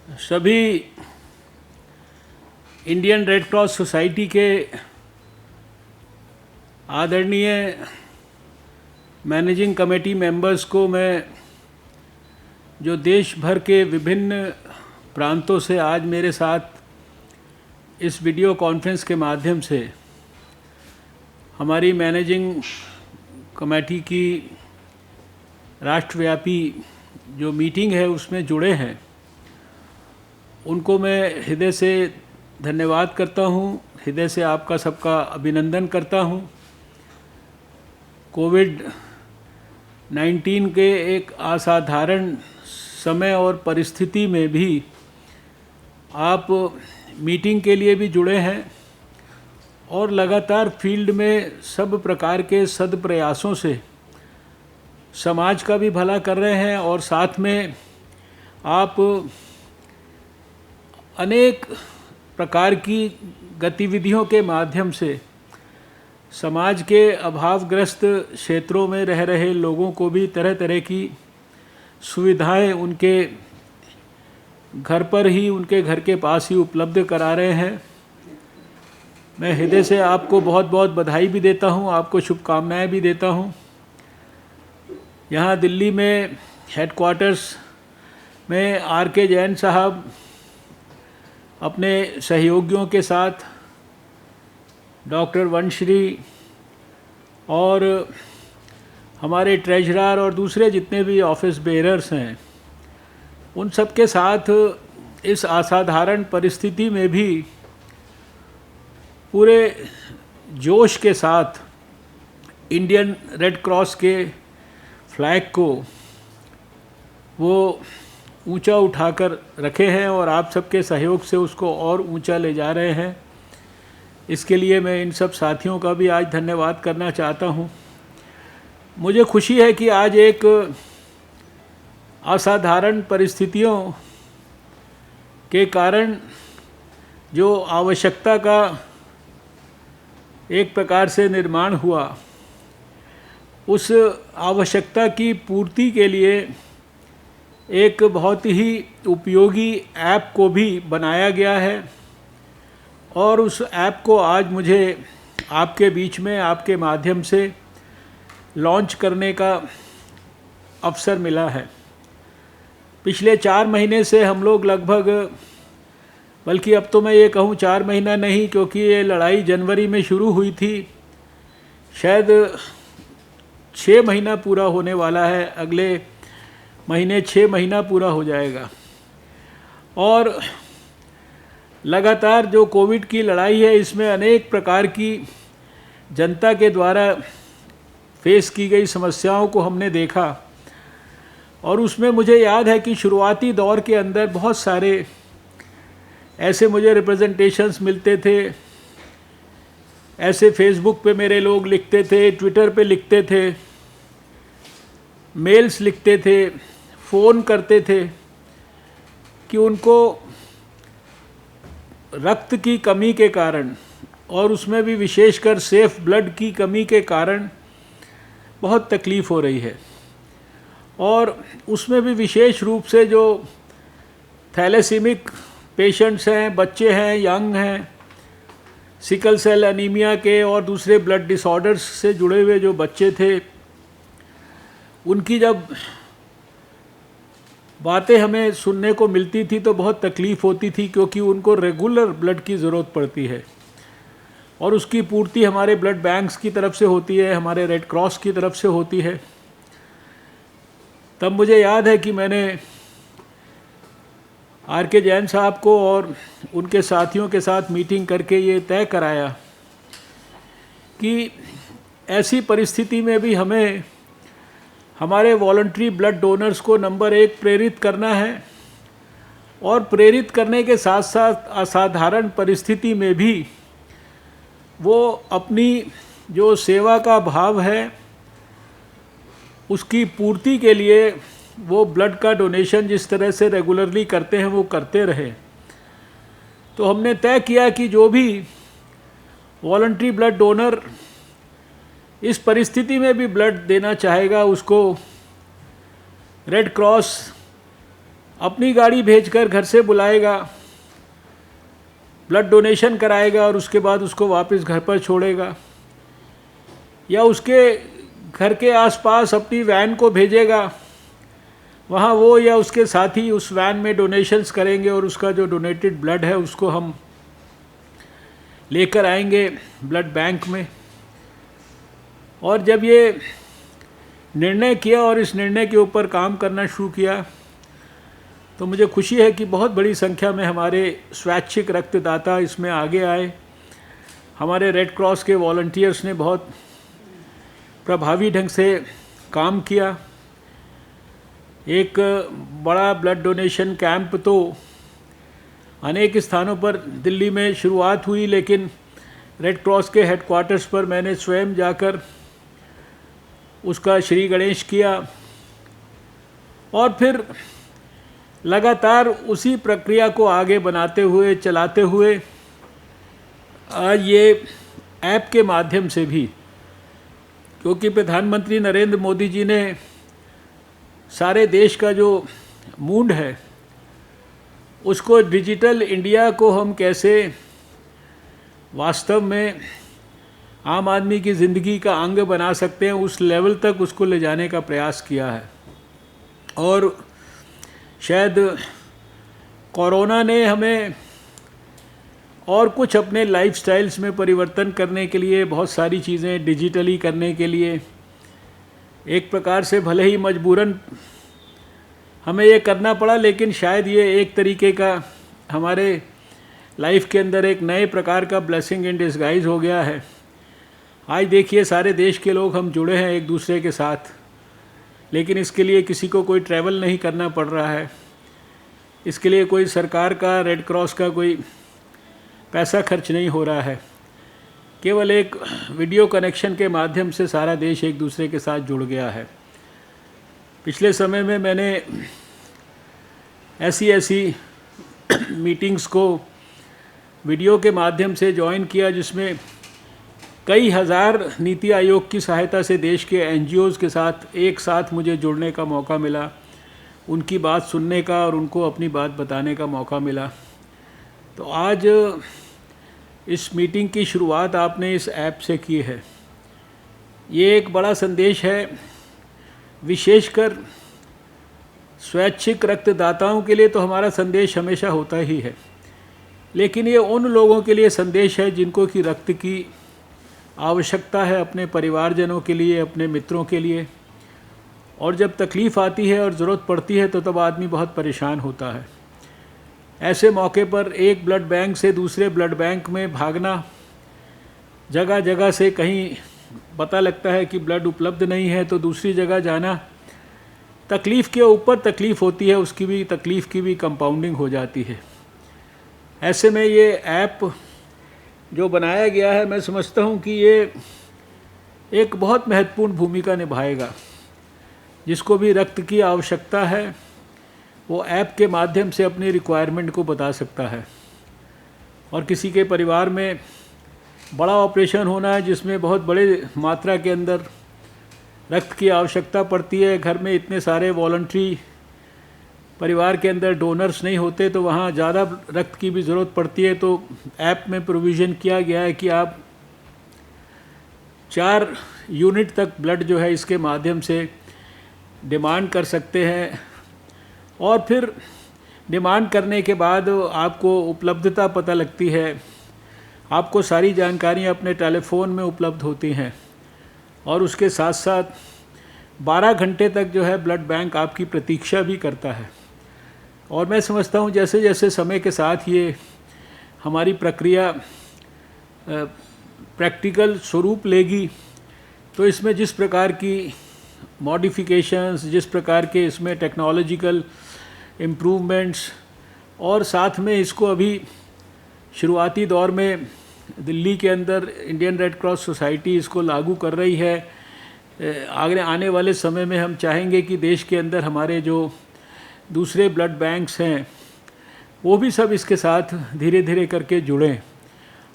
सभी Indian red cross society के आदरणीय मैनेजिंग कमेटी मेंबर्स को मैं, जो देश भर के विभिन्न प्रांतों से आज मेरे साथ इस वीडियो कॉन्फ्रेंस के माध्यम से हमारी मैनेजिंग कमेटी की राष्ट्रव्यापी जो मीटिंग है उसमें जुड़े हैं, उनको मैं हृदय से धन्यवाद करता हूँ, हृदय से आपका सबका अभिनंदन करता हूँ। कोविड-19 के एक असाधारण समय और परिस्थिति में भी आप मीटिंग के लिए भी जुड़े हैं और लगातार फील्ड में सब प्रकार के सदप्रयासों से समाज का भी भला कर रहे हैं और साथ में आप अनेक प्रकार की गतिविधियों के माध्यम से समाज के अभावग्रस्त क्षेत्रों में रह रहे लोगों को भी तरह तरह की सुविधाएं उनके घर पर ही, उनके घर के पास ही उपलब्ध करा रहे हैं। मैं हृदय से आपको बहुत बहुत बधाई भी देता हूं, आपको शुभकामनाएं भी देता हूं। यहाँ दिल्ली में हेडक्वार्टर्स में आर.के. जैन साहब अपने सहयोगियों के साथ, डॉक्टर वंशश्री और हमारे ट्रेजरर और दूसरे जितने भी ऑफिस बेयरर्स हैं, उन सब के साथ इस असाधारण परिस्थिति में भी पूरे जोश के साथ इंडियन रेड क्रॉस के फ्लैग को वो ऊंचा उठाकर रखे हैं और आप सबके सहयोग से उसको और ऊंचा ले जा रहे हैं। इसके लिए मैं इन सब साथियों का भी आज धन्यवाद करना चाहता हूं। मुझे खुशी है कि आज एक असाधारण परिस्थितियों के कारण जो आवश्यकता का एक प्रकार से निर्माण हुआ, उस आवश्यकता की पूर्ति के लिए एक बहुत ही उपयोगी ऐप को भी बनाया गया है और उस ऐप को आज मुझे आपके बीच में, आपके माध्यम से लॉन्च करने का अवसर मिला है। पिछले 4 महीने से हम लोग लगभग, बल्कि अब तो मैं ये कहूँ 4 महीना नहीं, क्योंकि ये लड़ाई जनवरी में शुरू हुई थी, शायद 6 महीना पूरा होने वाला है, अगले महीने 6 महीना पूरा हो जाएगा। और लगातार जो कोविड की लड़ाई है, इसमें अनेक प्रकार की जनता के द्वारा फेस की गई समस्याओं को हमने देखा और उसमें मुझे याद है कि शुरुआती दौर के अंदर बहुत सारे ऐसे मुझे रिप्रेजेंटेशंस मिलते थे, ऐसे फेसबुक पे मेरे लोग लिखते थे, ट्विटर पे लिखते थे, मेल्स लिखते थे, फ़ोन करते थे कि उनको रक्त की कमी के कारण और उसमें भी विशेषकर सेफ ब्लड की कमी के कारण बहुत तकलीफ़ हो रही है। और उसमें भी विशेष रूप से जो थैलेसीमिक पेशेंट्स हैं, बच्चे हैं, यंग हैं, सिकल सेल एनीमिया के और दूसरे ब्लड डिसऑर्डर्स से जुड़े हुए जो बच्चे थे, उनकी जब बातें हमें सुनने को मिलती थी तो बहुत तकलीफ़ होती थी, क्योंकि उनको रेगुलर ब्लड की ज़रूरत पड़ती है और उसकी पूर्ति हमारे ब्लड बैंक्स की तरफ से होती है, हमारे रेड क्रॉस की तरफ से होती है। तब मुझे याद है कि मैंने आर.के. जैन साहब को और उनके साथियों के साथ मीटिंग करके ये तय कराया कि ऐसी परिस्थिति में भी हमें हमारे वॉलंटरी ब्लड डोनर्स को नंबर 1 प्रेरित करना है और प्रेरित करने के साथ साथ असाधारण परिस्थिति में भी वो अपनी जो सेवा का भाव है उसकी पूर्ति के लिए वो ब्लड का डोनेशन जिस तरह से रेगुलरली करते हैं वो करते रहे। तो हमने तय किया कि जो भी वॉलंटरी ब्लड डोनर इस परिस्थिति में भी ब्लड देना चाहेगा, उसको रेड क्रॉस अपनी गाड़ी भेजकर घर से बुलाएगा, ब्लड डोनेशन कराएगा और उसके बाद उसको वापस घर पर छोड़ेगा, या उसके घर के आसपास अपनी वैन को भेजेगा, वहाँ वो या उसके साथी उस वैन में डोनेशंस करेंगे और उसका जो डोनेटेड ब्लड है उसको हम लेकर आएंगे ब्लड बैंक में। और जब ये निर्णय किया और इस निर्णय के ऊपर काम करना शुरू किया तो मुझे खुशी है कि बहुत बड़ी संख्या में हमारे स्वैच्छिक रक्तदाता इसमें आगे आए। हमारे रेड क्रॉस के वॉलंटियर्स ने बहुत प्रभावी ढंग से काम किया। एक बड़ा ब्लड डोनेशन कैंप तो अनेक स्थानों पर दिल्ली में शुरुआत हुई, लेकिन रेड क्रॉस के हेडक्वार्टर्स पर मैंने स्वयं जाकर उसका श्री गणेश किया और फिर लगातार उसी प्रक्रिया को आगे बनाते हुए चलाते हुए आज ये ऐप के माध्यम से भी, क्योंकि प्रधानमंत्री नरेंद्र मोदी जी ने सारे देश का जो मूड है उसको डिजिटल इंडिया को हम कैसे वास्तव में आम आदमी की ज़िंदगी का अंग बना सकते हैं, उस लेवल तक उसको ले जाने का प्रयास किया है। और शायद कोरोना ने हमें और कुछ अपने लाइफस्टाइल्स में परिवर्तन करने के लिए, बहुत सारी चीज़ें डिजिटली करने के लिए, एक प्रकार से भले ही मजबूरन हमें ये करना पड़ा, लेकिन शायद ये एक तरीके का हमारे लाइफ के अंदर एक नए प्रकार का ब्लेसिंग इन डिस्गाइज हो गया है। आज देखिए सारे देश के लोग हम जुड़े हैं एक दूसरे के साथ, लेकिन इसके लिए किसी को कोई ट्रैवल नहीं करना पड़ रहा है, इसके लिए कोई सरकार का, रेड क्रॉस का कोई पैसा खर्च नहीं हो रहा है। केवल एक वीडियो कनेक्शन के माध्यम से सारा देश एक दूसरे के साथ जुड़ गया है। पिछले समय में मैंने ऐसी मीटिंग्स को वीडियो के माध्यम से ज्वाइन किया जिसमें कई हज़ार नीति आयोग की सहायता से देश के एनजीओज़ के साथ एक साथ मुझे जुड़ने का मौका मिला, उनकी बात सुनने का और उनको अपनी बात बताने का मौका मिला। तो आज इस मीटिंग की शुरुआत आपने इस ऐप से की है। ये एक बड़ा संदेश है, विशेषकर स्वैच्छिक रक्तदाताओं के लिए तो हमारा संदेश हमेशा होता ही है, लेकिन ये उन लोगों के लिए संदेश है जिनको कि रक्त की आवश्यकता है, अपने परिवारजनों के लिए, अपने मित्रों के लिए। और जब तकलीफ़ आती है और ज़रूरत पड़ती है तो तब आदमी बहुत परेशान होता है। ऐसे मौके पर एक ब्लड बैंक से दूसरे ब्लड बैंक में भागना, जगह जगह से कहीं पता लगता है कि ब्लड उपलब्ध नहीं है तो दूसरी जगह जाना, तकलीफ़ के ऊपर तकलीफ़ होती है, उसकी भी तकलीफ़ की भी कंपाउंडिंग हो जाती है। ऐसे में ये ऐप जो बनाया गया है, मैं समझता हूँ कि ये एक बहुत महत्वपूर्ण भूमिका निभाएगा। जिसको भी रक्त की आवश्यकता है वो ऐप के माध्यम से अपनी रिक्वायरमेंट को बता सकता है। और किसी के परिवार में बड़ा ऑपरेशन होना है जिसमें बहुत बड़े मात्रा के अंदर रक्त की आवश्यकता पड़ती है, घर में इतने सारे वॉलंटरी परिवार के अंदर डोनर्स नहीं होते तो वहाँ ज़्यादा रक्त की भी ज़रूरत पड़ती है, तो ऐप में प्रोविज़न किया गया है कि आप 4 यूनिट तक ब्लड जो है इसके माध्यम से डिमांड कर सकते हैं। और फिर डिमांड करने के बाद आपको उपलब्धता पता लगती है, आपको सारी जानकारियाँ अपने टेलीफोन में उपलब्ध होती हैं। और उसके साथ साथ 12 घंटे तक जो है ब्लड बैंक आपकी प्रतीक्षा भी करता है। और मैं समझता हूँ जैसे जैसे समय के साथ ये हमारी प्रक्रिया प्रैक्टिकल स्वरूप लेगी, तो इसमें जिस प्रकार की मॉडिफिकेशंस, जिस प्रकार के इसमें टेक्नोलॉजिकल इम्प्रूवमेंट्स, और साथ में इसको अभी शुरुआती दौर में दिल्ली के अंदर इंडियन रेड क्रॉस सोसाइटी इसको लागू कर रही है। आगे आने वाले समय में हम चाहेंगे कि देश के अंदर हमारे जो दूसरे ब्लड बैंक्स हैं वो भी सब इसके साथ धीरे धीरे करके जुड़ें।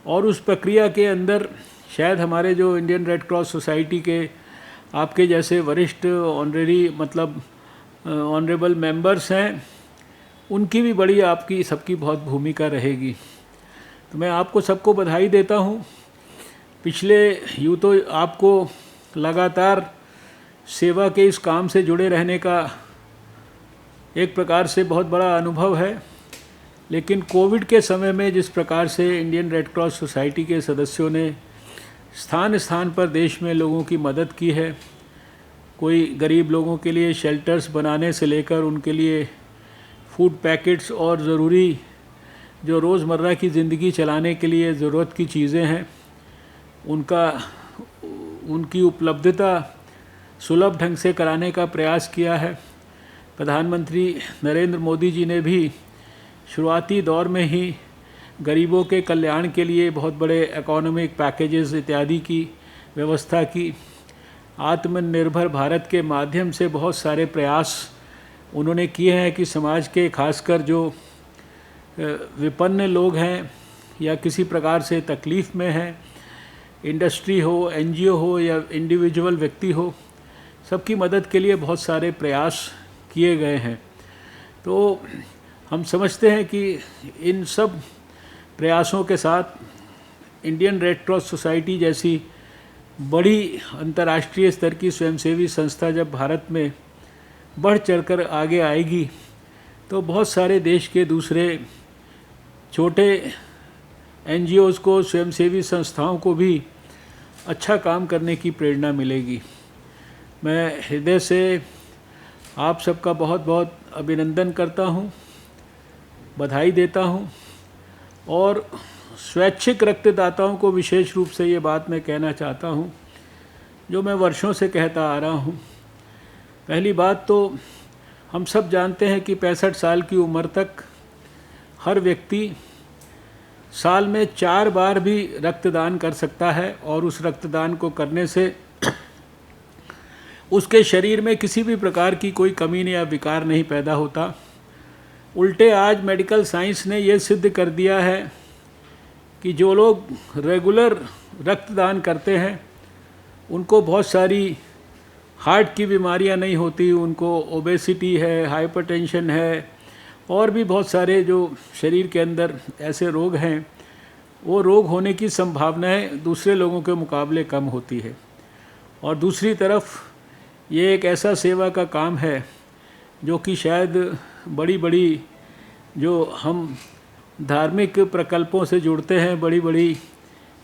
और उस प्रक्रिया के अंदर शायद हमारे जो इंडियन रेड क्रॉस सोसाइटी के आपके जैसे वरिष्ठ ऑनरेबल मेंबर्स हैं उनकी भी बड़ी आपकी सबकी बहुत भूमिका रहेगी। तो मैं आपको सबको बधाई देता हूँ। पिछले यूँ तो आपको लगातार सेवा के इस काम से जुड़े रहने का एक प्रकार से बहुत बड़ा अनुभव है, लेकिन कोविड के समय में जिस प्रकार से इंडियन रेड क्रॉस सोसाइटी के सदस्यों ने स्थान स्थान पर देश में लोगों की मदद की है, कोई गरीब लोगों के लिए शेल्टर्स बनाने से लेकर उनके लिए फूड पैकेट्स और ज़रूरी जो रोज़मर्रा की ज़िंदगी चलाने के लिए ज़रूरत की चीज़ें हैं उनकी उपलब्धता सुलभ ढंग से कराने का प्रयास किया है। प्रधानमंत्री नरेंद्र मोदी जी ने भी शुरुआती दौर में ही गरीबों के कल्याण के लिए बहुत बड़े इकोनॉमिक पैकेजेस इत्यादि की व्यवस्था की। आत्मनिर्भर भारत के माध्यम से बहुत सारे प्रयास उन्होंने किए हैं कि समाज के खासकर जो विपन्न लोग हैं या किसी प्रकार से तकलीफ़ में हैं, इंडस्ट्री हो, एनजीओ हो या इंडिविजुअल व्यक्ति हो, सबकी मदद के लिए बहुत सारे प्रयास किए गए हैं। तो हम समझते हैं कि इन सब प्रयासों के साथ इंडियन रेड क्रॉस सोसाइटी जैसी बड़ी अंतर्राष्ट्रीय स्तर की स्वयंसेवी संस्था जब भारत में बढ़ चढ़कर आगे आएगी तो बहुत सारे देश के दूसरे छोटे एनजीओज़ को, स्वयंसेवी संस्थाओं को भी अच्छा काम करने की प्रेरणा मिलेगी। मैं हृदय से आप सबका बहुत बहुत अभिनंदन करता हूँ, बधाई देता हूँ और स्वैच्छिक रक्तदाताओं को विशेष रूप से ये बात मैं कहना चाहता हूँ जो मैं वर्षों से कहता आ रहा हूँ। पहली बात तो हम सब जानते हैं कि 65 साल की उम्र तक हर व्यक्ति साल में 4 बार भी रक्तदान कर सकता है और उस रक्तदान को करने से उसके शरीर में किसी भी प्रकार की कोई कमी या विकार नहीं पैदा होता। उल्टे आज मेडिकल साइंस ने ये सिद्ध कर दिया है कि जो लोग रेगुलर रक्तदान करते हैं उनको बहुत सारी हार्ट की बीमारियां नहीं होती, उनको ओबेसिटी है, हाइपरटेंशन है और भी बहुत सारे जो शरीर के अंदर ऐसे रोग हैं, वो रोग होने की संभावनाएं दूसरे लोगों के मुकाबले कम होती है। और दूसरी तरफ ये एक ऐसा सेवा का काम है जो कि शायद बड़ी बड़ी जो हम धार्मिक प्रकल्पों से जुड़ते हैं, बड़ी बड़ी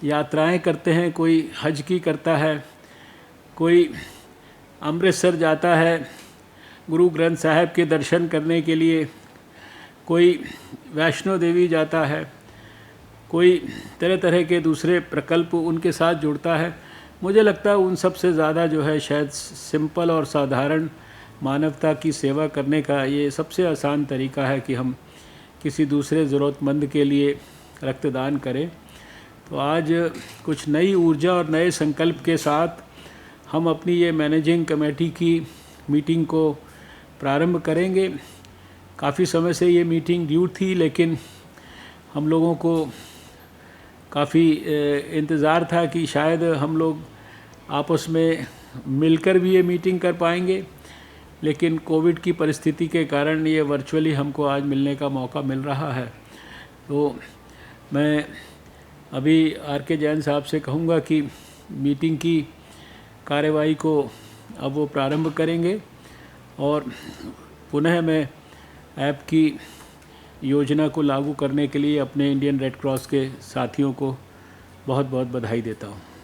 यात्राएं करते हैं, कोई हज की करता है, कोई अमृतसर जाता है गुरु ग्रंथ साहिब के दर्शन करने के लिए, कोई वैष्णो देवी जाता है, कोई तरह तरह के दूसरे प्रकल्प उनके साथ जुड़ता है। मुझे लगता है उन सब से ज़्यादा जो है शायद सिंपल और साधारण मानवता की सेवा करने का ये सबसे आसान तरीका है कि हम किसी दूसरे ज़रूरतमंद के लिए रक्तदान करें। तो आज कुछ नई ऊर्जा और नए संकल्प के साथ हम अपनी ये मैनेजिंग कमेटी की मीटिंग को प्रारंभ करेंगे। काफ़ी समय से ये मीटिंग ड्यू थी, लेकिन हम लोगों को काफ़ी इंतज़ार था कि शायद हम लोग आपस में मिलकर भी ये मीटिंग कर पाएंगे, लेकिन कोविड की परिस्थिति के कारण ये वर्चुअली हमको आज मिलने का मौका मिल रहा है। तो मैं अभी आर.के. जैन साहब से कहूँगा कि मीटिंग की कार्यवाही को अब वो प्रारंभ करेंगे और पुनः मैं ऐप की योजना को लागू करने के लिए अपने इंडियन रेड क्रॉस के साथियों को बहुत बहुत बधाई देता हूँ।